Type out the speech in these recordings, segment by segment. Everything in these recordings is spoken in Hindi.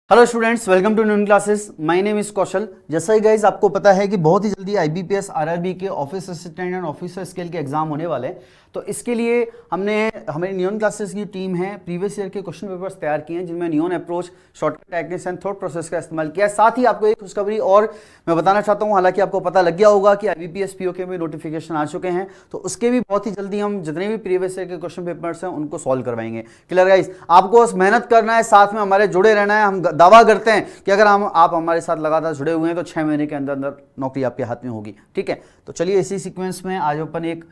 हेलो स्टूडेंट्स, वेलकम टू न्यून क्लासेस। माय नेम इज कौशल। जैसा ही गाइज आपको पता है कि बहुत ही जल्दी आईबीपीएस आरआरबी के office assistant and officer scale के एग्जाम होने वाले हैं, तो इसके लिए हमारी न्यून क्लासेस की टीम है प्रीवियस ईयर के क्वेश्चन पेपर्स तैयार किए हैं जिनमें न्यून approach, shortcut techniques and thought process का इस्तेमाल किया है। साथ ही आपको एक खुशखबरी और मैं बताना चाहता हूं, हालांकि आपको पता लग गया होगा कि आईबीपीएस पीओ के भी नोटिफिकेशन आ चुके हैं, तो उसके भी बहुत ही जल्दी हम जितने भी प्रीवियस ईयर के क्वेश्चन पेपर्स हैं उनको सॉल्व करवाएंगे। क्लियर गाइज, आपको मेहनत करना है, साथ में हमारे जुड़े रहना है। हम दावा करते हैं कि अगर आप हमारे साथ लगातार जुड़े हुए हैं तो 6 महीने के अंदर अंदर नौकरी आपके हाथ में होगी। ठीक है, तो चलिए इसी सीक्वेंस में आज अपन एक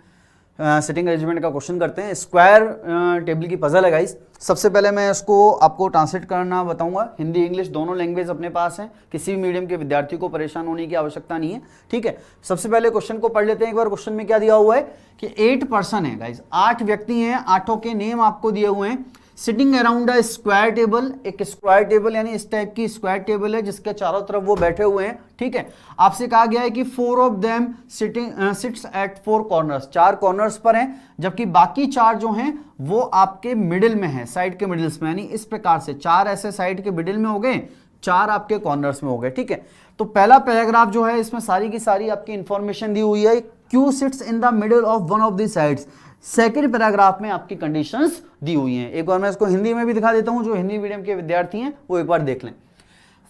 सिटिंग अरेंजमेंट का क्वेश्चन करते हैं। स्क्वायर टेबल की पजल है गाइस। सबसे पहले मैं इसको आपको ट्रांसलेट करना बताऊंगा। हिंदी इंग्लिश दोनों लैंग्वेज अपने पास हैं, किसी भी मीडियम के विद्यार्थी को परेशान होने की आवश्यकता नहीं है। ठीक है, सबसे पहले क्वेश्चन को पढ़ लेते हैं एक बार। क्वेश्चन में क्या दिया हुआ है कि 8 पर्सन है गाइस, 8 व्यक्ति हैं, 8 के नेम आपको दिए हुए हैं। Sitting around a square table, एक स्क्वायर टेबल यानी इस टाइप की स्क्वायर टेबल है जिसके चारों तरफ वो बैठे हुए हैं। ठीक है, आपसे कहा गया है कि 4 of them seats eight 4 corners, 4 corners पर हैं, जबकि बाकी 4 जो हैं वो आपके मिडिल में हैं, साइड के मिडिल्स में। यानी इस प्रकार से 4 ऐसे साइड के मिडिल में हो गए, 4 आपके कॉर्नर्स में हो गए। ठीक है, तो पहला पैराग्राफ जो है इसमें सारी की सारी आपकी इंफॉर्मेशन दी हुई है। Q sits in the middle of one of the sides. Second paragraph में आपकी कंडीशंस दी हुई हैं। एक बार मैं इसको हिंदी में भी दिखा देता हूं, जो हिंदी मीडियम के विद्यार्थी हैं वो एक बार देख लें।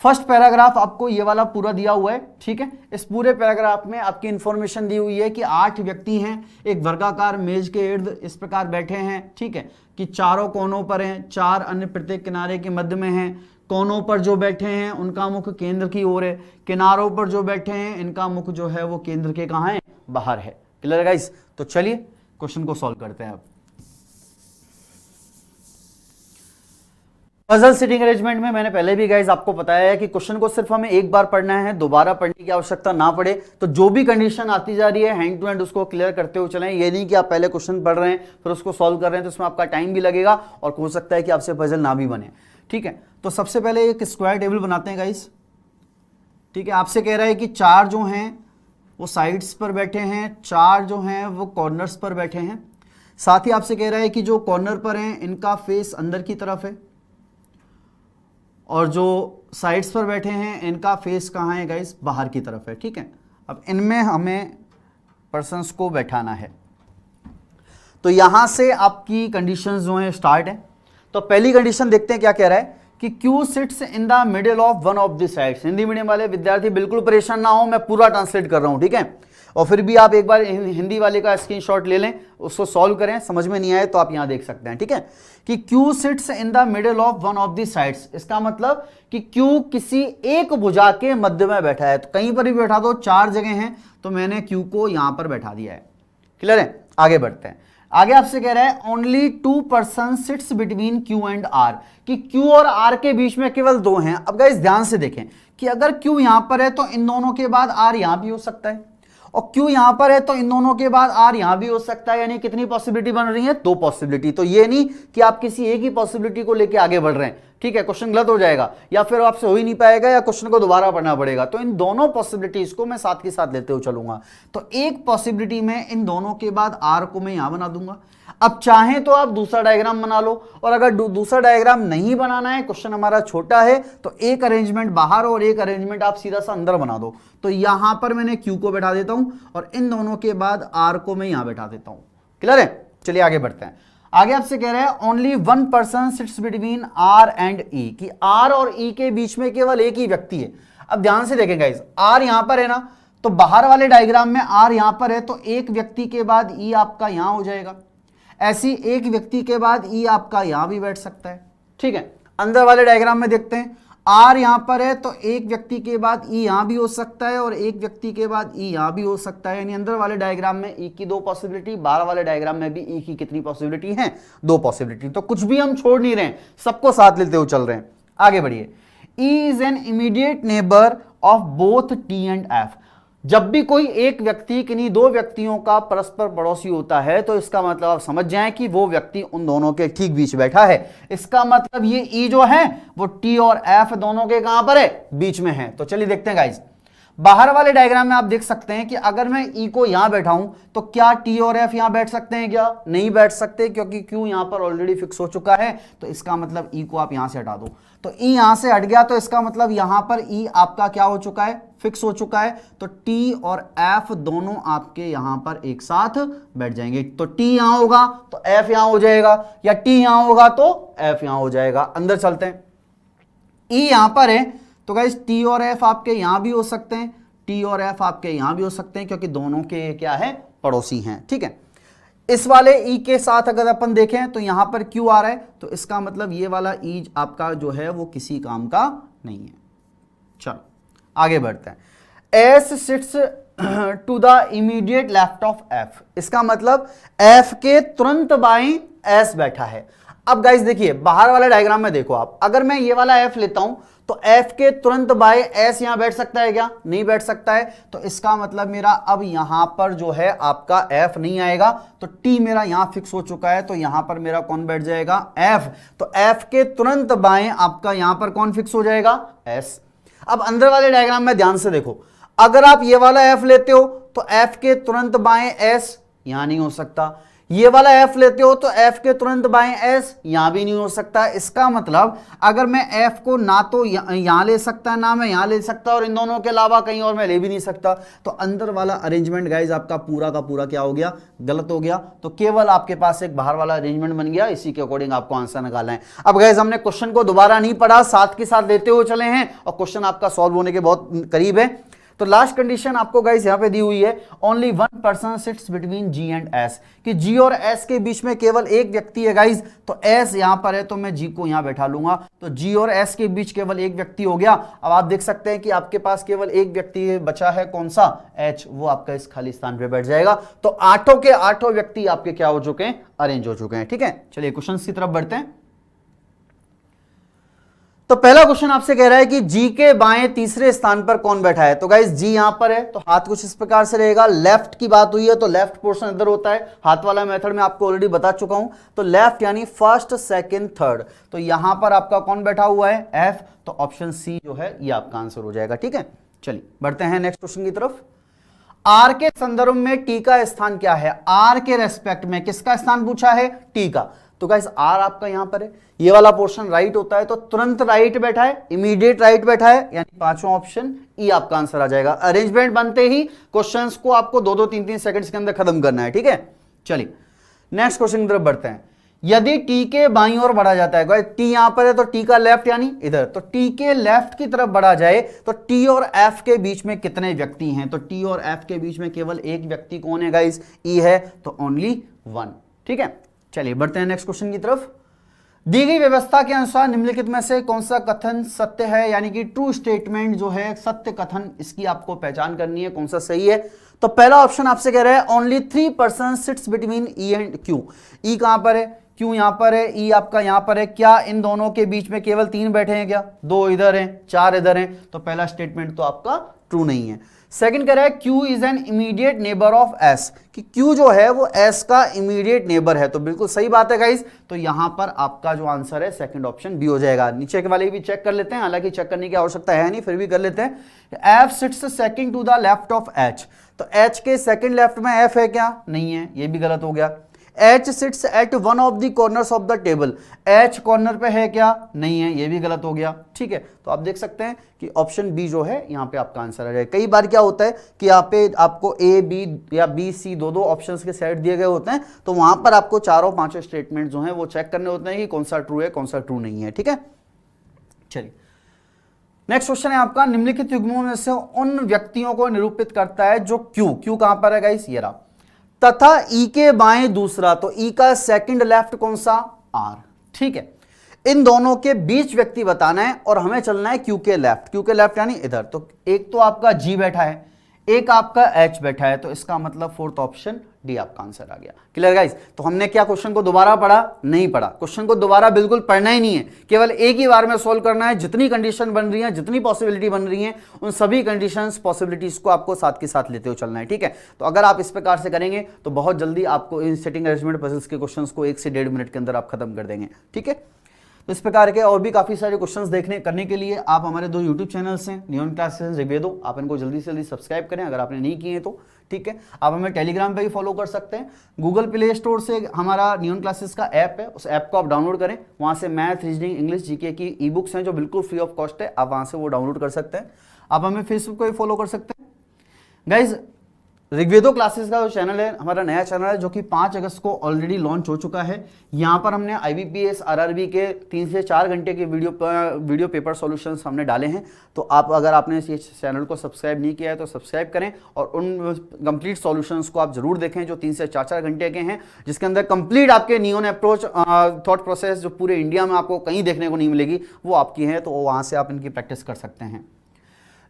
फर्स्ट पैराग्राफ आपको ये वाला पूरा दिया हुआ है। ठीक है, इस पूरे पैराग्राफ में आपकी इंफॉर्मेशन दी हुई है कि 8 व्यक्ति हैं, एक वर्गाकार मेज के इर्द इस प्रकार बैठे हैं। ठीक है, कि चारों कोनों पर हैं, 4 अन्य प्रत्येक किनारे के मध्य में हैं। कोनों पर जो बैठे हैं उनका मुख केंद्र की ओर है, किनारों पर जो बैठे हैं इनका मुख जो है वो केंद्र के कहां है, बाहर है। क्लियर गाइस, तो चलिए क्वेश्चन को सॉल्व करते हैं। अब पजल सिटिंग अरेंजमेंट में मैंने पहले भी गाइस आपको बताया है कि क्वेश्चन को सिर्फ हमें एक बार पढ़ना है, दोबारा पढ़ने की आवश्यकता ना पड़े। तो जो भी कंडीशन आती जा रही है हैंड टू हैंड उसको क्लियर करते हुए चलें। ये नहीं कि आप पहले क्वेश्चन पढ़ रहे हैं फिर उसको सॉल्व कर रहे हैं, तो उसमें आपका टाइम भी लगेगा और हो सकता है कि आपसे पजल ना भी बने। ठीक है, तो सबसे पहले एक स्क्वायर टेबल बनाते हैं गाइस। ठीक है, आपसे कह रहा है कि 4 जो हैं वो साइड्स पर बैठे हैं, 4 जो हैं वो कॉर्नर्स पर बैठे हैं। साथ ही आपसे कह रहा है कि जो कॉर्नर पर हैं इनका फेस अंदर की तरफ है और जो साइड्स पर बैठे हैं इनका फेस कहाँ है गाइस, बाहर की तरफ है। ठीक है, अब इनमें हमें पर्सन्स को बैठाना है। तो यहां से आपकी कंडीशंस जो हैं स्टार्ट है। तो पहली कंडीशन देखते हैं क्या कह रहा है कि Q sits in the middle of one of the sides. Hindi medium वाले विद्यार्थी बिल्कुल परेशान ना हो, मैं पूरा ट्रांसलेट कर रहा हूं। ठीक है, और फिर भी आप एक बार हिंदी वाले का स्क्रीनशॉट ले लें, उसको सॉल्व करें, समझ में नहीं आए तो आप यहां देख सकते हैं। ठीक है, कि Q sits in the middle of one of the sides, इसका मतलब कि Q किसी एक भुजा के मध्य में बैठा है। तो कहीं पर भी बैठा दो, 4 जगह हैं तो मैंने Q को यहां पर बैठा दिया है। क्लियर है, आगे बढ़ते हैं। आगे आपसे कह रहा है only 2 person sits between Q and R, कि Q और R के बीच में केवल 2 हैं। अब गाइस ध्यान से देखें कि अगर Q यहां पर है तो इन दोनों के बाद R यहां भी हो सकता है, और Q यहां पर है तो इन दोनों के बाद R यहां भी हो सकता है। यानी कितनी पॉसिबिलिटी बन रही है, 2 पॉसिबिलिटी। तो ये नहीं कि आप किसी एक ही पॉसिबिलिटी को लेके आगे बढ़ रहे हैं। ठीक है, क्वेश्चन गलत हो जाएगा या फिर आपसे हो ही नहीं पाएगा या क्वेश्चन को दोबारा पढ़ना पड़ेगा। तो इन दोनों पॉसिबिलिटीज को मैं साथ के साथ लेते हुए चलूंगा। तो एक पॉसिबिलिटी में इन दोनों के बाद R को मैं यहां बना दूंगा। अब चाहें तो आप दूसरा डायग्राम बना लो, और अगर दूसरा डायग्राम नहीं बनाना है, क्वेश्चन हमारा छोटा है, तो एक अरेंजमेंट बाहर और एक अरेंजमेंट आप सीधा सा अंदर बना दो। तो यहां पर मैंने Q को बैठा देता हूं और इन दोनों के बाद R को मैं यहां बैठा देता हूं। क्लियर है, चलिए आगे बढ़ते हैं। आगे आपसे कह रहे हैं only 1 person sits between R and E, कि R और E के बीच में केवल एक ही व्यक्ति है। अब ध्यान से देखें गाइस, R यहां पर है ना, तो बाहर वाले डायग्राम में R यहां पर है तो एक व्यक्ति के बाद E आपका यहां हो जाएगा। ऐसी एक व्यक्ति के बाद E आपका यहां भी बैठ सकता है। ठीक है, अंदर वाले डायग्राम में देखते हैं, R यहां पर है तो एक व्यक्ति के बाद E यहां भी हो सकता है और एक व्यक्ति के बाद E यहां भी हो सकता है। यानी अंदर वाले डायग्राम में E की 2 पॉसिबिलिटी, बाहर वाले डायग्राम में भी E की कितनी पॉसिबिलिटी है, 2 पॉसिबिलिटी। तो कुछ भी हम छोड़ नहीं रहे हैं, सबको साथ लेते हुए चल रहे हैं। आगे बढ़िए। E is an immediate neighbour of both T and F। जब भी कोई एक व्यक्ति किन्हीं 2 व्यक्तियों का परस्पर पड़ोसी होता है तो इसका मतलब आप समझ जाएं कि वो व्यक्ति उन दोनों के ठीक बीच बैठा है। इसका मतलब ये E जो है वो T और F दोनों के कहां पर है, बीच में है। तो चलिए देखते हैं गाइस। बाहर वाले डायग्राम में आप देख सकते हैं कि अगर मैं ई को यहां बैठाऊं तो क्या टी और एफ यहां बैठ सकते हैं? क्या नहीं बैठ सकते, क्योंकि क्यू यहां पर ऑलरेडी फिक्स हो चुका है। तो इसका मतलब ई को आप यहां से हटा दो, तो ई यहां से हट गया, तो इसका मतलब यहां पर ई आपका क्या हो चुका है? फिक्स हो चुका है। तो टी और एफ दोनों आपके यहां पर एक साथ बैठ जाएंगे। तो टी यहां होगा तो एफ यहां हो जाएगा, या टी यहां होगा तो एफ यहां हो जाएगा। अंदर चलते हैं, ई यहां पर है तो गाइस टी और एफ आपके यहां भी हो सकते हैं, टी और एफ आपके यहां भी हो सकते हैं, क्योंकि दोनों के क्या है? पड़ोसी हैं। ठीक है, इस वाले ई के साथ अगर अपन देखें तो यहां पर क्यू आ रहा है, तो इसका मतलब ये वाला ई आपका जो है वो किसी काम का नहीं है। चलो आगे बढ़ते हैं। S sits to the immediate left of F, इसका मतलब एफ के तुरंत बाएं एस बैठा है। अब गाइस देखिए बाहर वाले डायग्राम में देखो आप, अगर मैं ये वाला एफ लेता हूं तो एफ के तुरंत बाएं एस यहां बैठ सकता है क्या? नहीं बैठ सकता है। तो इसका मतलब मेरा अब यहां पर जो है आपका एफ नहीं आएगा, तो टी मेरा यहां फिक्स हो चुका है, तो यहां पर मेरा कौन बैठ जाएगा? एफ। तो एफ के तुरंत बाएं आपका यहां पर कौन फिक्स हो जाएगा? एस। अब अंदर वाले डायग्राम में ध्यान से देखो, अगर आप ये वाला एफ लेते हो तो एफ के तुरंत बाएं एस यहां नहीं हो सकता, ये वाला एफ लेते हो तो एफ के तुरंत बाएं एस यहां भी नहीं हो सकता। इसका मतलब अगर मैं एफ को ना तो यहां ले सकता ना मैं यहां ले सकता, और इन दोनों के अलावा कहीं और मैं ले भी नहीं सकता, तो अंदर वाला अरेंजमेंट गाइज आपका पूरा का पूरा क्या हो गया? गलत हो गया। तो केवल आपके पास एक बाहर वाला अरेंजमेंट बन गया, इसी के अकॉर्डिंग आपको आंसर निकालना है। अब गाइज हमने क्वेश्चन को दोबारा नहीं पढ़ा, साथ के साथ लेते हुए चले हैं और क्वेश्चन आपका सॉल्व होने के बहुत करीब है। तो लास्ट कंडीशन आपको गाइस यहां पे दी हुई है, only one person sits between ji and S, कि जी और एस के बीच में केवल एक व्यक्ति है गाइस। तो एस यहां पर है तो मैं जी को यहां बैठा लूंगा, तो जी और एस के बीच केवल एक व्यक्ति हो गया। अब आप देख सकते हैं कि आपके पास केवल एक व्यक्ति बचा है, कौन सा? एच, वो आपका इस खाली स्थान पे बैठ जाएगा। तो आठों के आठों व्यक्ति आपके क्या हो चुके हैं? अरेंज हो चुके हैं। ठीक है, चलिए क्वेश्चन की तरफ बढ़ते हैं। तो पहला क्वेश्चन आपसे कह रहा है कि जी के बाएं तीसरे स्थान पर कौन बैठा है? तो गाइस जी यहां पर है तो हाथ कुछ इस प्रकार से रहेगा। लेफ्ट की बात हुई है तो लेफ्ट पोर्शन इधर होता है, हाथ वाला मेथड में आपको ऑलरेडी बता चुका हूं। तो लेफ्ट यानी फर्स्ट सेकंड थर्ड, तो यहां पर आपका कौन बैठा हुआ है? एफ। तो ऑप्शन सी जो है ये आपका आंसर हो जाएगा। ठीक है, चलिए बढ़ते हैं नेक्स्ट क्वेश्चन की तरफ। आर के संदर्भ में टी का स्थान क्या है? आर के रेस्पेक्ट में किसका स्थान पूछा है? टी का। तो गाइस आर आपका यहां पर है, ये वाला पोर्शन राइट होता है तो तुरंत राइट बैठा है, इमीडिएट राइट बैठा है, यानी पांचवा ऑप्शन ई आपका आंसर आ जाएगा। अरेंजमेंट बनते ही क्वेश्चंस को आपको 2-2 3-3 सेकंड्स के अंदर खत्म करना है। ठीक है, चलिए नेक्स्ट क्वेश्चन की तरफ बढ़ते हैं। यदि टी के बाईं ओर बढ़ा जाता है, टी यहां पर है तो टी का लेफ्ट यानी इधर, तो टी के लेफ्ट की तरफ बढ़ा जाए तो टी और एफ के बीच में कितने व्यक्ति हैं? तो टी और एफ के बीच में केवल एक व्यक्ति कौन है गाइस? ई है, तो ओनली वन। ठीक है, चलिए बढ़ते हैं नेक्स्ट क्वेश्चन की तरफ। दी गई व्यवस्था के अनुसार निम्नलिखित में से कौन सा कथन सत्य है? यानी कि ट्रू स्टेटमेंट जो है, सत्य कथन, इसकी आपको पहचान करनी है, कौन सा सही है। तो पहला ऑप्शन आपसे कह रहा है only 3 person sits between E and Q. E कहां पर है? क्यू यहां पर है, ई आपका यहां पर है। क्या इन दोनों के बीच में केवल 3 बैठे हैं क्या? 2 इधर हैं, 4 इधर हैं, तो पहला स्टेटमेंट तो आपका ट्रू नहीं है। सेकंड कह रहा है Q is an immediate neighbour of S, कि क्यू जो है वो एस का इमीडिएट नेबर है, तो बिल्कुल सही बात है गाइस। तो यहां पर आपका जो आंसर है सेकंड ऑप्शन बी हो जाएगा। नीचे के वाले भी चेक कर लेते हैं, हालांकि चेक करने की आवश्यकता है नहीं, फिर भी कर लेते हैं। F sits second to the left of H, तो एच के सेकंड लेफ्ट में एफ है क्या? नहीं है, ये भी गलत हो गया। H sits at one of the corners of the table, H corner पे है क्या? नहीं है, ये भी गलत हो गया। ठीक है, तो आप देख सकते हैं कि ऑप्शन बी जो है यहाँ पे आपका आंसर आ जाएगा। कई बार क्या होता है कि यहाँ पे आपको ए बी या बी सी दो ऑप्शंस के सेट दिए गए होते हैं, तो वहां पर आपको चारों पांचों स्टेटमेंट जो हैं वो चेक करने होते हैं कि कौन सा ट्रू है कौन सा ट्रू नहीं है। ठीक है, चलिए नेक्स्ट क्वेश्चन है आपका, निम्नलिखित युग्मों में से उन व्यक्तियों को निरूपित करता है जो क्यू कहां पर है गाइस? ये रहा, तथा ई के बाएं दूसरा, तो ई का सेकंड लेफ्ट कौन सा? आर। ठीक है, इन दोनों के बीच व्यक्ति बताना है और हमें चलना है क्यू के लेफ्ट यानी इधर। तो एक तो आपका जी बैठा है, एक आपका एच बैठा है, तो इसका मतलब फोर्थ ऑप्शन डी आपका आंसर आ गया। Clear guys? तो हमने क्या क्वेश्चन को दोबारा पढ़ा? नहीं पढ़ा। क्वेश्चन को दोबारा बिल्कुल पढ़ना ही नहीं है, केवल एक ही बार में सोल्व करना है। जितनी कंडीशन बन रही है, जितनी पॉसिबिलिटी बन रही है, उन सभी कंडीशंस पॉसिबिलिटीज को आपको साथ के साथ लेते हुए चलना है। ठीक है, तो अगर आप इस प्रकार से करेंगे तो बहुत जल्दी आपको इन सेटिंग अरेंजमेंट पजल्स के क्वेश्चंस को 1 से 1.5 मिनट के अंदर आप खत्म कर देंगे। ठीक है, तो इस प्रकार के और भी काफ़ी सारे क्वेश्चंस देखने करने के लिए आप हमारे 2 यूट्यूब चैनल्स हैं, नियॉन क्लासेस, ऋग्वेदो, आप इनको जल्दी से जल्दी सब्सक्राइब करें अगर आपने नहीं किए हैं तो, ठीक है। आप हमें टेलीग्राम पे भी फॉलो कर सकते हैं। गूगल प्ले स्टोर से हमारा नियॉन क्लासेस का ऐप है, उस ऐप को आप डाउनलोड करें, वहाँ से मैथ, रीजनिंग, इंग्लिश, जीके की ई बुक्स हैं जो बिल्कुल फ्री ऑफ कॉस्ट है, आप वहाँ से वो डाउनलोड कर सकते हैं। आप हमें फेसबुक पर भी फॉलो कर सकते हैं। गाइज ऋग्वेदो क्लासेस का जो चैनल है हमारा नया चैनल है जो कि 5 अगस्त को ऑलरेडी लॉन्च हो चुका है। यहाँ पर हमने IBPS RRB के 3 से 4 घंटे के वीडियो पेपर सॉल्यूशंस हमने डाले हैं। तो आप अगर आपने इस चैनल को सब्सक्राइब नहीं किया है तो सब्सक्राइब करें और उन कंप्लीट सॉल्यूशंस को आप जरूर देखें जो 3 से 4 घंटे के हैं, जिसके अंदर कंप्लीट आपके नियॉन अप्रोच थॉट प्रोसेस जो पूरे इंडिया में आपको कहीं देखने को नहीं मिलेगी वो आपकी है। तो वहाँ से आप इनकी प्रैक्टिस कर सकते हैं।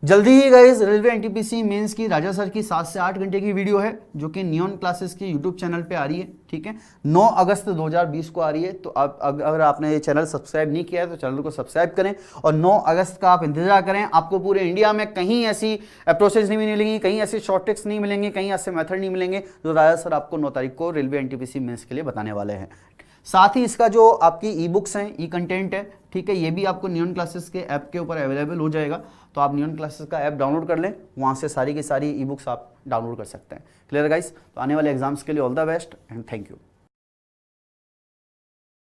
जल्दी ही गाइस रेलवे NTPC मेंस की राजा सर की 7 से 8 घंटे की वीडियो है जो कि नियॉन क्लासेस के यूट्यूब चैनल पे आ रही है, ठीक है। 9 अगस्त 2020 को आ रही है। तो आप अगर आपने ये चैनल सब्सक्राइब नहीं किया है तो चैनल को सब्सक्राइब करें और 9 अगस्त का आप इंतजार करें। आपको पूरे इंडिया में कहीं ऐसी अप्रोचेज नहीं मिलेंगी, कहीं ऐसी शॉर्ट ट्रिक्स नहीं मिलेंगे, कहीं ऐसे मेथड नहीं मिलेंगे जो राजा सर आपको 9 तारीख को रेलवे NTPC मेंस के लिए बताने वाले हैं। साथ ही इसका जो आपकी ई बुक्स हैं, ई कंटेंट है, ठीक है, ये भी आपको नियॉन क्लासेस के ऐप के ऊपर अवेलेबल हो जाएगा। तो आप नियॉन क्लासेस का ऐप डाउनलोड कर लें, वहाँ से सारी की सारी ई बुक्स आप डाउनलोड कर सकते हैं। Clear guys? तो आने वाले एग्जाम्स के लिए all the best and thank you.